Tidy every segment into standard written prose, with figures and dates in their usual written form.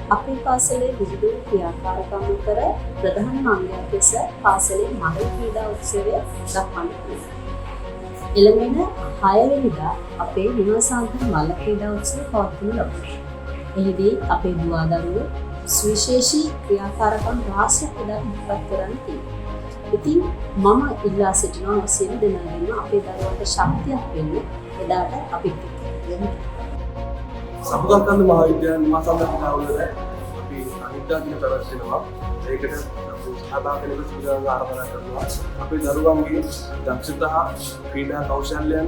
අපේ පාසලේ විවිධ ක්‍රියාකාරකම් අතර ප්‍රධාන අංගයක් ලෙස පාසලේ මඩල ක්‍රීඩා උත්සවය දක්වන්න පුළුවන්. එළඹෙන 6 වෙනිදා අපේ නිවාසාන්තර මල්ල ක්‍රීඩා උත්සවය පවත්වනු ලබනවා. එහිදී අපේ දුවා දරුවෝ සුවිශේෂී ක්‍රියාකාරකම් රාශියක් ඉදිරිපත් කරන්න තියෙනවා. ඉතින් මම ඉල්ලා සිටිනවා සියලු දෙනාගෙන්ම අපේ දරුවන්ට ශක්තියක් වෙන්න එදාට අපිත් එක්ක සමුගල්කන්ද මහාවිද්‍යාලය නිවාසාන්තර ක්‍රීඩාවල අපි අනිද්දා දින පැවැත්වෙනවා. ඒකට සහභාගී වෙන සුදුසුකම් ආරම්භ කරනවා. අපේ දරුවන්ගේ දක්ෂතා ක්‍රීඩා කෞශල්‍යයන්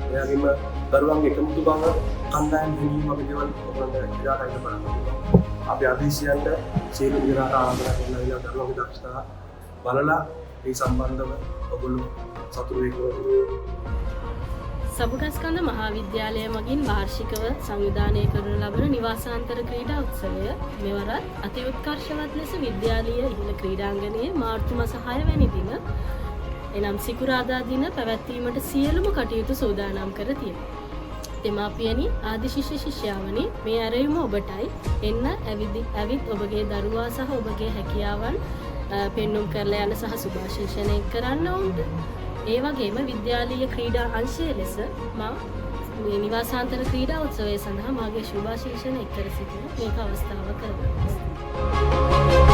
එයාගේම දරුවන්ගේ එකමුතු බව කණ්ඩායම් හිමීම අපි දේවල් ඔයගොල්ලන්ට ඉඩාට බලන්න. අපි අධීශයන්ට සියලු විරාට ආරාධනා කරනවා. දරුවන්ගේ දක්ෂතා බලලා ඒ සම්බන්ධව ඔයගොල්ලෝ සතුටු වෙන්න. සබුගස්කන්ධ මහාවිද්‍යාලය මගින් වාර්ෂිකව සංවිධානය කරනු ලබන නිවාසාන්තර ක්‍රීඩා උත්සවය මෙවරත් අති උත්කර්ෂවත් ලෙස විද්‍යාලීය ඉහළ ක්‍රීඩාංගණයේ මාර්තු මාස 6 වැනි දින එනම් සිකුරාදා දින පැවැත්වීමට සියලුම කටයුතු සූදානම් කර තියෙනවා. දෙමාපියනි ආදි ශිෂ්‍ය ශිෂ්‍යාවනි මේ ඇරයුම ඔබටයි. එන්න ඇවිත් ඔබගේ දරුවා සහ ඔබගේ හැකියාවන් පෙන්눔 කරලා යන සහ සුභාශිංසනය කරන්න ඕනද? ඒ වගේම විද්‍යාලීය ක්‍රීඩා අංශය ලෙස මම මේ නිවාසාන්තර ක්‍රීඩා උත්සවය සඳහා මාගේ ශුභාශිංසන එක් කර සිටින මේක අවස්ථාව කරගන්නවා.